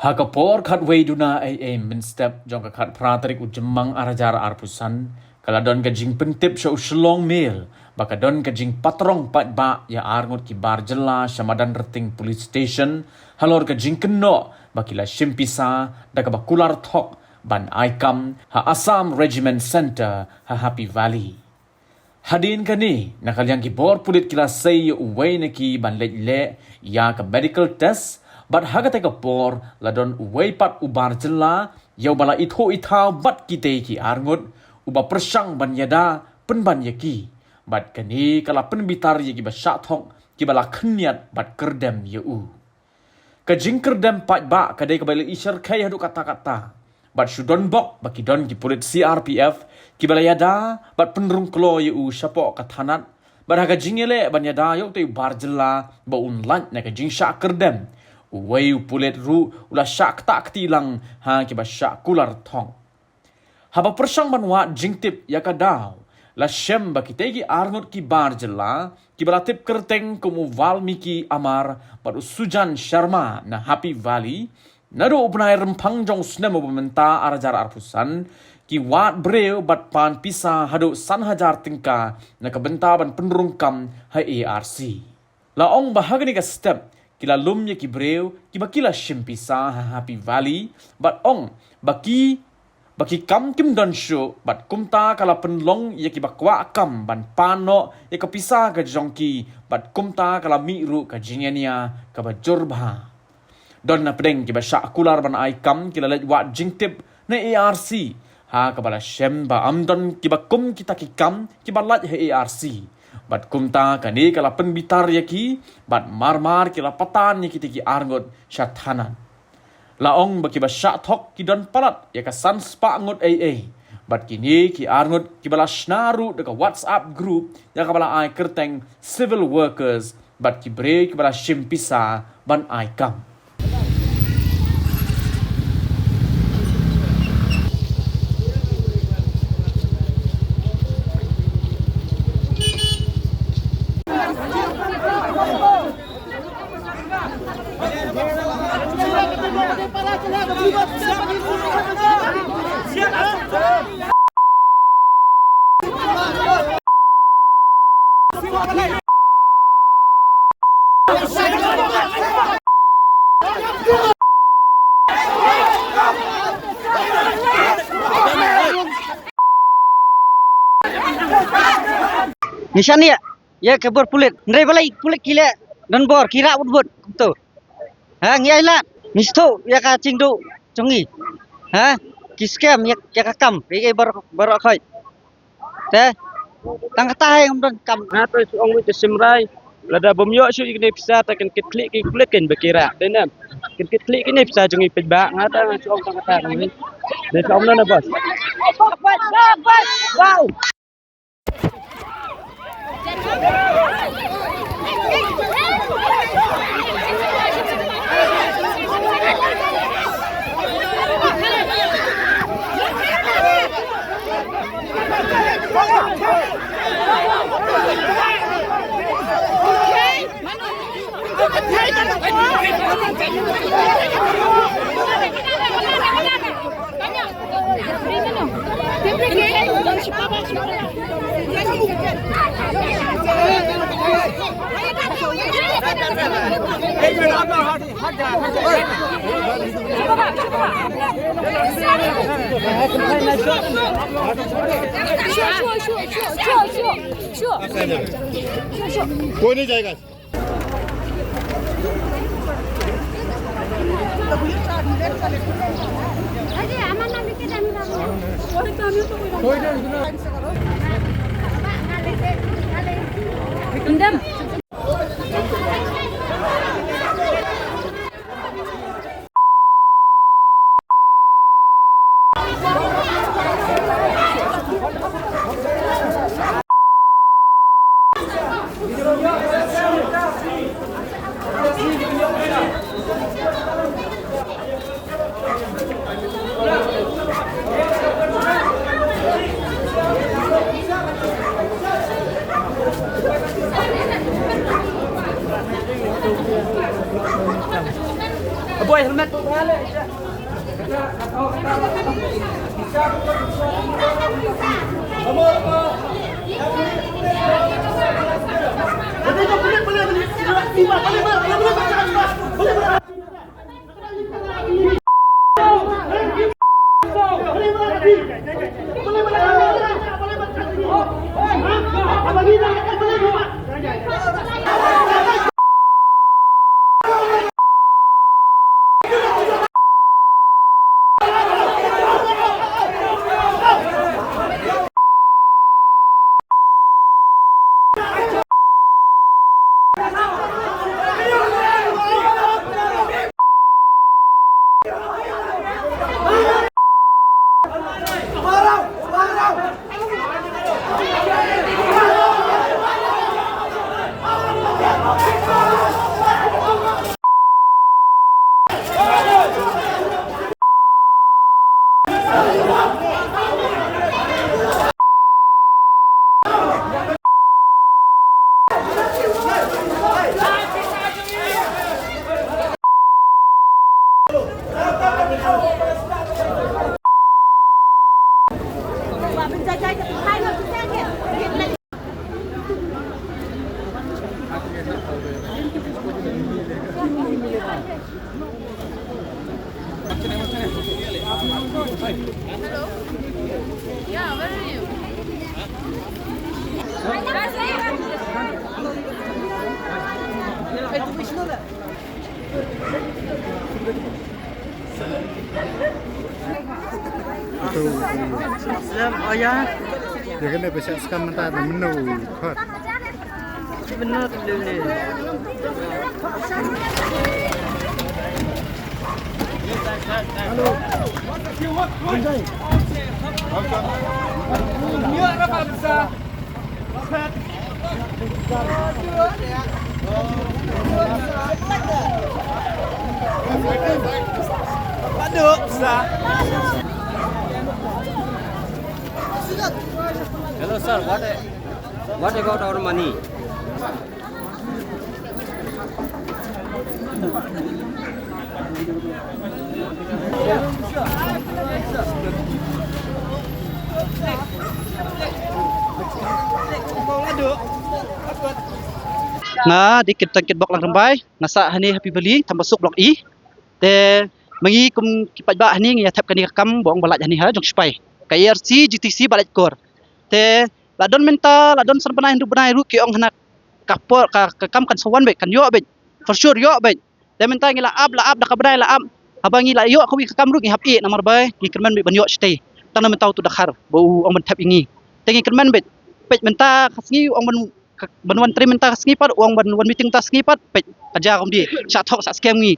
Hakapor khat weiduna ai min step jong ka khat pratarik ujemang arajar arpusan kaladon ka jing pentip sya uslong mil bakadon ka jing patrong pat ba ya arngot ki bar jela shamadan reting police station halor ka jing keno bakila shimpisa daka bakular thok ban aikam ha Assam Regiment Center ha Happy Valley. Hadin kani nakalyang ki bor pulit kila say uway na ki ban le ya ka medical test bat hagate ka por ladon uway pat ubar jela yaw bala itho ithaw bat kite ki arngot uba persang ban yada penban yaki bat kani kala penbitar yaki ba syathok ki bala khniat bat kerdem yu ka jing kerdem pat ba kadai ka bala isar khai hadu kata-kata bat shudon bok baki don ki pulit CRPF ki bala yada bat penrung klo yu syapo kathanat bat haga jingele ban yada yo te bar jela ba unlan na ka jing syak kerdem uway pulit ru ula syak tak tilang ha ki ba syak kular thong haba persang banwa jingtip yakadaw la shem bakitegi arngot ki bar jela ki balatip kerteng kumu Valmiki Amar baru Sujan Sharma na Happy Valley nado upnai rempang jong snemo pementa arajar arpusan ki wat breu bat pan pisa hado san hajar tingka na kabenta ban penrungkam ha ARC la ong bahagani ka step kila lumnya ki breu ki bakila shimpisa ha Happy Valley bat ong baki kam kim don shu bat kumta kala penlong ya ki bakwa kam ban pano ya kapisa ka jongki bat kumta kala miru ka jingenia ka bajurba don na pedeng ki ba syakular ban ai kam kila let wat jingtip na ARC ha ka bala shem ba amdon ki ba kum kita ki kam ki ba lat ha ARC bat kumta kani kala penbitar ya ki bat marmar kila patan ya ki arngot syathanan laong baki ba syathok ki don palat ya ka san spa ngot bat kini ki arngot ki bala snaru deka WhatsApp group ya ka bala ai kerteng civil workers bat ki bre ki bala shimpisa ban ai kam Nisan ya kebor pulit ndai balai pulit kile dan bor kira udbut tu ha ngiai lat misto ya ka cingdu congi ha kiskem ya ka kam ri bar khoi te tang kata yang don kam na to su ong wit simrai lada bomyo su ikne pisa ta kan klik ki kulit kan bekira denam kan klik ni pisa congi pejba ngata su ong tang kata ni de sa ong na bos wow कोई नहीं जाएगा Boy helmet tu balik. Yeah, where are you? Dia kena besar sekarang mentah menu kot. Benar dulu. Hello sir, what about our money? Nga dikit bok lang rambai ngasa hani happy beli tambah masuk blok E te mengi kum kipat ba hani ngi thap kani kam bong balat hani ha jong spai KRC GTC balat kor te ladon menta ladon serbenai hindu benai ru ki ong hana kapor ka kam kan sawan be kan yo be for sure yo be te menta ngi la ab da ka benai la ab abangi la yo ko wi kam ru ngi hap e namar bai ngi kerman be ban yo stay tan menta tu dakhar bo ong men thap ingi te ngi kerman be pet menta khasngi ong men banwan tri menta skipat uang banwan meeting ta skipat pe aja kom di cha thok sa scam ngi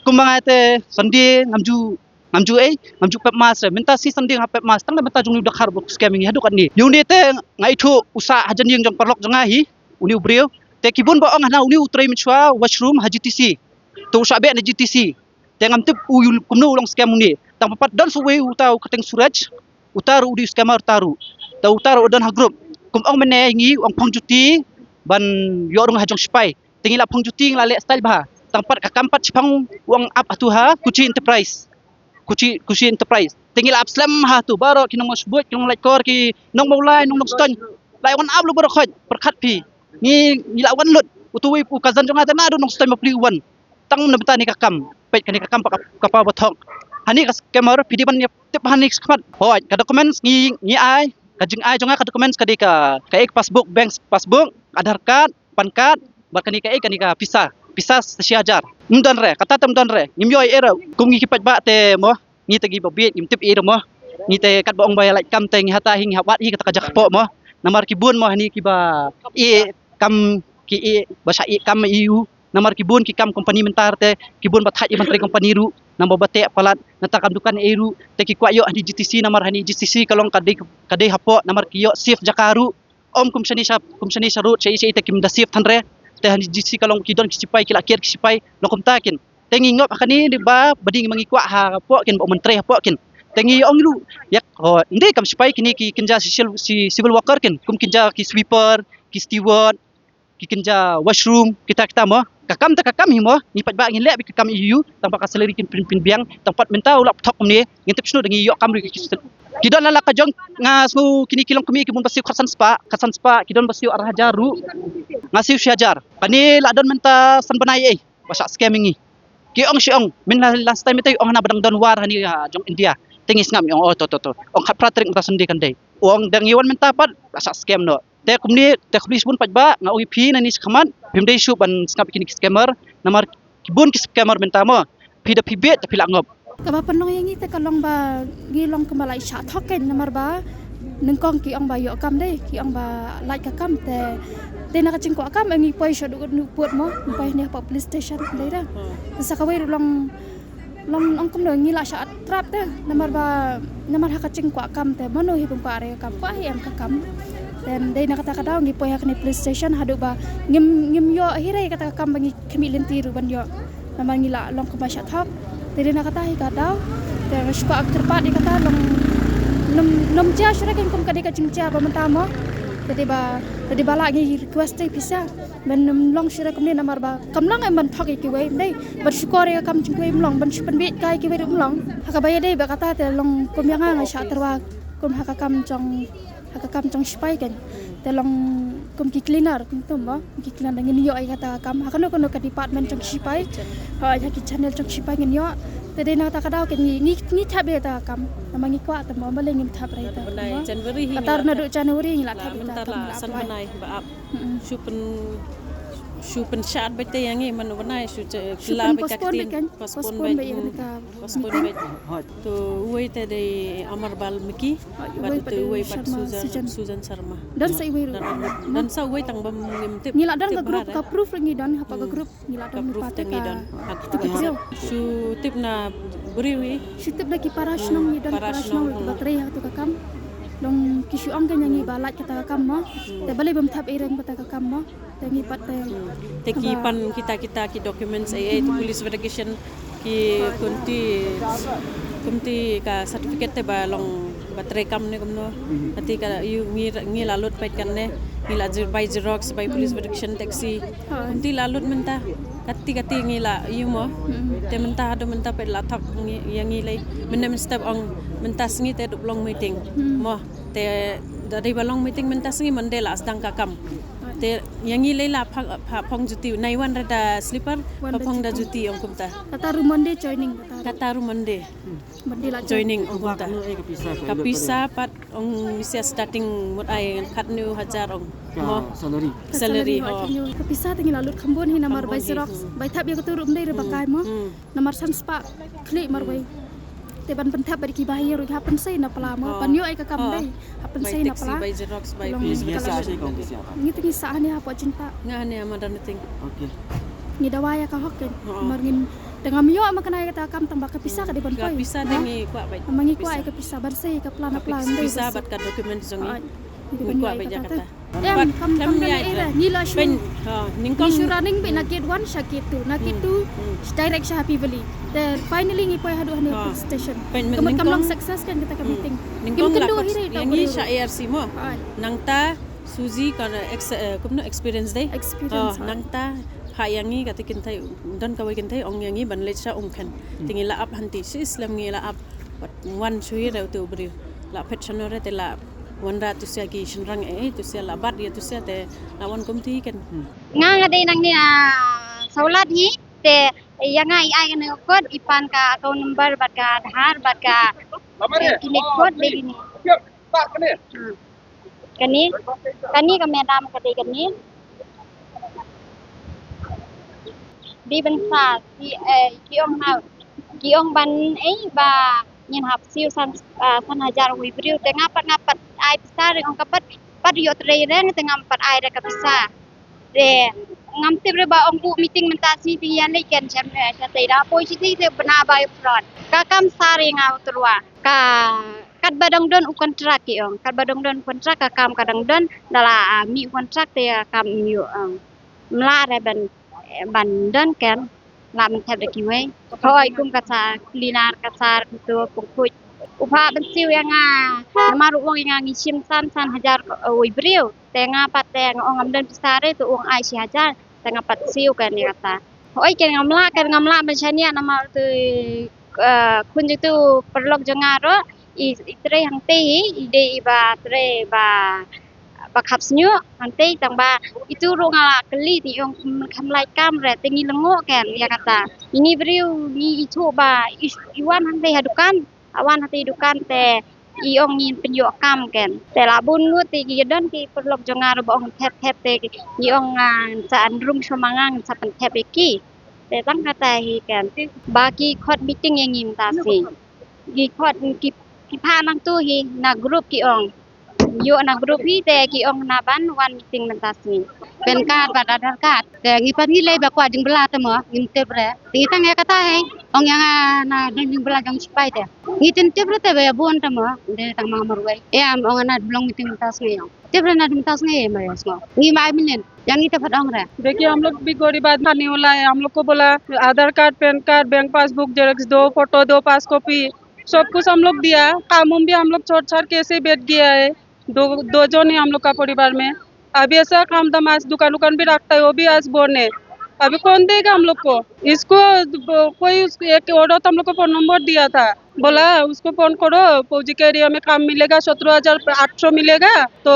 kumbang ate sandi ngamju pep mas menta si sandi ngap pep mas tang menta jung dakhar bok scam ngi hadu kan ni yung di te ngai thu usa hajan yang jong parlok janga hi uni ubreu te kibun ba ong hana uni utrai mchwa washroom HGTC to usa be na GTC te ngam tip uyul kumnu ulong scam ngi tang papat dan suwe utau kateng suraj utaru udi scammer taru ta utaru dan ha group kum ong mene ngi ong pangjuti ban yorong hajong spai tingi la pangjuti ngla le style bah tangpat ka kampat chipang uang ap atu ha kuci enterprise tingi la apslam ha tu baro kinong masbut kinong like kor ki nong maulai nong ston lai wan ab lu baro khoj perkhat pi ni la wan lut utui pu kazan jong ata na do nong ston mapli wan tang na beta ni ka kam pet kani ka kam ka pa bathok hani ka scammer pidi ban tip hani skmat hoj ka documents ngi ai kajing ai jonga ka documents ka ek passbook bank passbook Aadhaar card pan card barkani ka visa sesiajar mdan re kata tem mdan re ngim yoi era kum ngi kipat ba te mo ngi tagi babit ngim tip era mo ngi te kat ba ong bay like kam te ngi hata hing hawat hi kata kajak po mo namar kibun mo hani kiba kam basa kam EU namar kibun ki kam company mentar te kibun bathaj menteri company ru namba bate palat natakam dukan eru te ki kwayo hani GTC namar hani GTC kalong kadai hapo namar kiyo sif jakaru om kumshani sharut chei te kim da sif thanre te hani GTC kalong kidon kisipai kila kier kisipai lokum takin tengi ngop akani di ba bading mangi kwa ha po kin bo menteri hapo kin tengi ong lu yak ho inde kam sipai kini ki kinja civil worker kin kum kinja ki sweeper ki steward kikinja washroom kita mo kakam ta kakam himo ni pat ba ngin le bi kakam iu tang pa kaseleri kin pin biang tang pat menta ulap thok ni ngintip snu dangi yok kam ri kidon la ka jong nga snu kini kilong kumi kimun basiu khasan spa kidon basiu arah jaru ngasiu syajar pani la don menta san banai basa scamming ni kiong siong min last time ito ong na badang don war hani jong India tingis ngam yung to ong khat pratrik mta sandi kan dei ong dang iwan menta pat basa scam no te kumni te khlis bun pajba nga oi phi na ni skhaman bimdei su ban skap kini scammer namar kibun ki scammer menta mo phi da phi bet tapi la ngop kaba panong yang ite kalong ba ngilong kemalai sha thoken namar ba nengkong ki ong ba yo kam dei ki ong ba like kam te na kaching ko kam ngi poi sha du puat mo pai ne pa police station dei da sa ka wei long ong kum dong ngila sha trap te namar ha kaching ko kam te mano hi pumpa are kam pa hi am ka kam dan dei na kata kadau ngi poi ha kini police station hadu ba ngim yo hirai kata kam bangi kemi lentiru ban yo namar ngila long ko ba sha thok te na kata hi kadau te suka ak terpat di kata long nom ja syara kan kum kadika cingcia ba mentamo tadi bala ngi request te bisa ben long syara kum ni namar ba kam long em ban thok ki wei dei ban syukur ya kam cingkui long ban supen bit kai ki wei long haka baya dei ba kata te long kum yang nga sha terwa kum haka kam cong spai kan te long kum ki cleaner kum tum ba ki cleaner ngin yo ai kata kam haka no ka department cong spai ha ya ki channel cong spai ngin yo tadi nak tak kadau ke ni thap ta kam namangi kwa ta mo baleng ni thap reta Januari hingga atar na do Januari ni la thap ta bentar lah san banai ba ap Shupen syarat bete yang ini mana banai shu kila bekatin postpone ba postpone ba tu uai tadi Amar Balmiki bat tu uai bat Susan Sharma dan sa iwi dan sa uai tang bam ngimtip ni la dan ka group ka proof lagi dan apa ka group ni la dan proof tangi dan tu shu tip na beriwi shu tip lagi parashnong ni dan parashnong baterai ha tu ka kam long kisu ang kanya ngi balat kata kam mo te bale bam thap ireng kata ka kam mo te ngi pat te ki pan kita ki documents ai police verification ki kunti ka certificate te ba long baterai kam ne kumno ati ka yu ngi lalut pait kan ne ngi la by xerox by police verification taxi kunti lalut menta kati ngi la yu mo te menta ado menta pait la thap yang ngi lai menem step ong menta singi te long meeting mo te dari balong meeting menta singi mandela asdang kakam te yang ngi lai la phang juti nai wan rada slipper phang da juti ong kumta kata rumande joining kata rumande la joining ong kumta kapisa pat ong sia starting mut ai khat new hajar ong mo salary kapisa tingi lalut khambon hi namar by xerox by thap ya katu rum dei re bakai mo namar san spa klik marwai te ban penthap bari ki bahaya ru happen sai na pala mo pan yo ai ka kam dei happen sai na pala by xerox by biasa sai kong ni tingi sa ni apa cinta ngane amadan ting Okey. ni dawaya ka hokken marngin dengan yo makana kata kam tambah kapisa ka di ban poi kapisa dengi kwa bai mangi kwa ai kapisa bar sai ka plan dei kapisa bat ka dokumen jongi kwa bai jakarta kam ni era ni la shu ningkong ni running be nakit one sakit tu direct sha happy valley then finally ngi poi hadu hani station kam long success kan kita ka meeting ningkong la yang ni sha ARC mo nangta Suzy kana kumno experience dei nangta hayangi kata kintai dan kawai kintai ong yangi ban lecha ongkan tinggi la ap hanti si islam ngi la ap wan chui da tu bri la petchanore te la wanda tu sia ki shinrang tu sia la bat dia tu sia te lawan komti kan nga dei nang ni saulat hi te yang ai kan kod ipan ka account number bat ka Aadhaar bat ka kinik kod dei ni kani ka madam ka dei kani di bensa ki ong ban ba nyen hap siu san hajar wi briu te ngapat ai pisa re ong kapat pat yo tre ren te ngapat ai re ka pisa re ngam te ba ong bu meeting mentasi ti yan le ken cham ta te da poi chi te bana ba fraud ka kam sari ngau turwa ka kat badang don u kontrak ki ong kat badang don kontrak ka kam kadang don dala mi kontrak te kam yu mla re ban don ken làm theo được kiwe thôi cũng cả sa linar cả sa itu pukul upah bensiu yang nama uang yang ngisim san hajar beriu tengah pateng orang amdan besar itu uang ai si hajar tengah pat siu kan dia kata oi kan ngamla macam ni nama tu kun itu perlu jengaro itre hang teh ide iba tre ba kapsnyo nanti tang ba itu rongala keli ti ong kamlai kamre tingi lengo kan dia kata ini beriu ni itu ba iwan nanti hadukan awan nanti hadukan te iong ngin penyo kam kan te labun nu ti gidan ki perlu jongar bong tep te iong sa andrum somangang sa pen tep iki te tang kata hi kan bagi khot meeting yang ngin ta si gi khot ki pa nang tu hi na group ki ong yo na group hi te ki ong na ban one meeting mentasni pen card bat adar card te ngi pat ngi lei ba kwa jing bela te mo ngin te bre ti tang ya kata hai ong yang na jing bela jang sipai te ngi ten te bre te ba bon te mo de tang ma marwai e am ong na belong meeting mentasni ong te bre na mentasni ma yasmo ngi mai minen yang ite फट ong रे देखिए हम लोग भी गरीब आदमी खाने वाला है हम लोग को बोला Aadhaar card PAN card bank passbook xerox दो फोटो दो पास कॉपी सब कुछ हम लोग दिया काम भी हम लोग छोड़ छाड़ के ऐसे बैठ गया है दो जन है हम लोग का परिवार में अभी ऐसा काम दाम आज दुकान भी रखता है वो भी आज बोर्न है अभी कौन देगा हम लोग को इसको कोई एक औरत हम लोग को फोन नंबर दिया था बोला उसको फोन करो फौजी के एरिया में काम मिलेगा 17,800 मिलेगा तो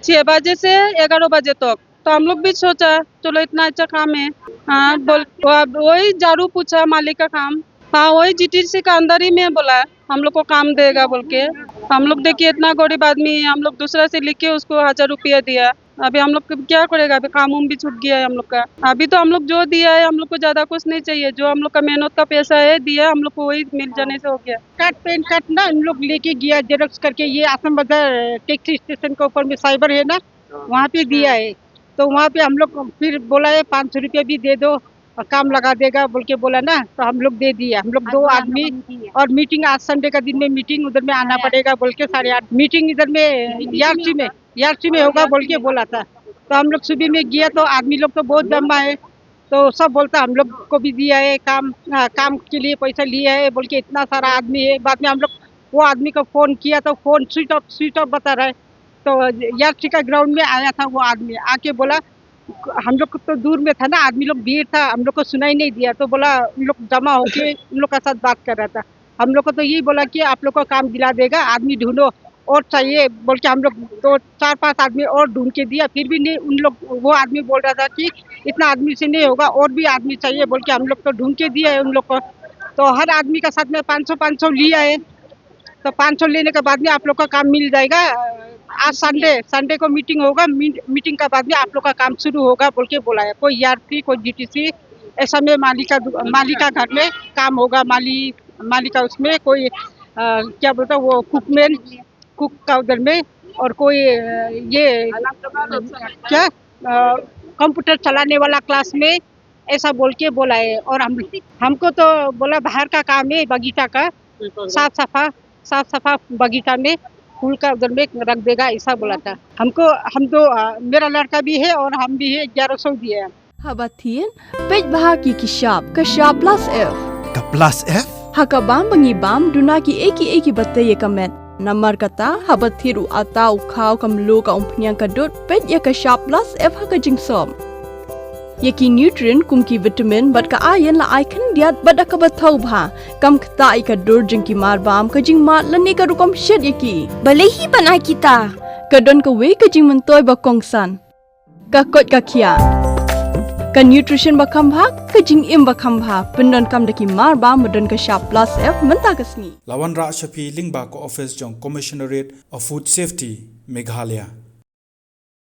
6 बजे से 11 बजे तक तो हम लोग भी सोचा चलो इतना अच्छा काम है हाँ बोल वही झाड़ू पूछा मालिक का काम हाँ वही जीटीसी का अंदर ही में बोला हम लोग को काम देगा बोल के हम लोग देखिए इतना गरीब आदमी है हम लोग दूसरा से लिख के उसको 1000 रुपया दिया अभी हम लोग क्या करेगा अभी काम भी छूट गया है हम लोग का अभी तो हम लोग जो दिया है हम लोग को ज्यादा कुछ नहीं चाहिए जो हम लोग का मेहनत का पैसा है दिया हम लोग को वही मिल जाने से हो गया कार्ड पैन कार्ड ना हम लोग लेके गया जेरॉक्स करके ये आसम बाजार टैक्सी स्टेशन के ऊपर में साइबर है ना वहाँ पे दिया है तो वहाँ पे हम लोग फिर बोला है 500 रुपया भी दे दो और काम लगा देगा बोल के बोला ना तो हम लोग दे दिया हम लोग 2 आदमी और मीटिंग आज संडे का दिन में मीटिंग उधर में आना पड़ेगा बोल के 8:30 मीटिंग इधर में यार्ची में होगा बोल के बोला था तो हम लोग सुबह में गया तो आदमी लोग तो बहुत जमा है तो सब बोलता हम लोग को भी दिया है काम के लिए पैसा लिया है बोल के इतना सारा आदमी है बाद में हम लोग वो आदमी को फोन किया तो फोन स्विच ऑफ बता रहा है तो यार्ची का ग्राउंड में आया था वो आदमी आके बोला हम लोग तो दूर में था ना आदमी लोग भीड़ था हम लोग को सुनाई नहीं दिया तो बोला उन लोग जमा होके उन लोग का साथ बात कर रहा था हम लोग को तो यही बोला कि आप लोग को काम दिला देगा आदमी ढूंढो और चाहिए बोल के हम लोग 2-4-5 आदमी और ढूंढ के दिया फिर भी नहीं उन लोग वो आदमी बोल रहा था कि इतना आदमी से नहीं होगा और भी आदमी चाहिए बोल के हम लोग तो ढूंढ के दिया है उन लोग को तो हर आदमी का साथ में 500 लिया है तो 500 लेने के बाद में आप लोग का काम मिल जाएगा आज संडे को मीटिंग होगा मीटिंग का बाद में आप लोग का काम शुरू होगा बोल के बोला है कोई यार्की कोई जीटीसी ऐसा में मालिका घर में काम होगा मालिका उसमें कोई क्या बोलता वो कुक का उधर में और कोई ये क्या कंप्यूटर चलाने वाला क्लास में ऐसा बोल के बोला है और हमको तो बोला बाहर का काम है बगीचा का साफ सफा बगीचा में फूल का उधर में रख देगा ऐसा बोला था हम तो मेरा लड़का भी है और हम भी है 1100 दिए हैं Habatin, pej bahagi kishab, kashab plus F. Ka plus F? Hakabam bangibam dunaki eki batay kamet. Namar kata habathiru atau kau kamlo ka umpnyang kadut pej ya kashab plus F hakajing som. Yaki nutrient kumki vitamin bat ka ayan la icon diat bat akabatau bha kam kata ikadur jengki marbam kajing mat lani ka rukom shed yaki. Balehi banai kita. Kadon ka we kajing mentoy bakongsan. Kakot kakia. Ka nutrition bakam bha kajing im bakam bha pendon kam daki marba medon ka sharp plus F menta kasni. Lawan Ra Shafi Lingba ko office jong Commissionerate of Food Safety Meghalaya.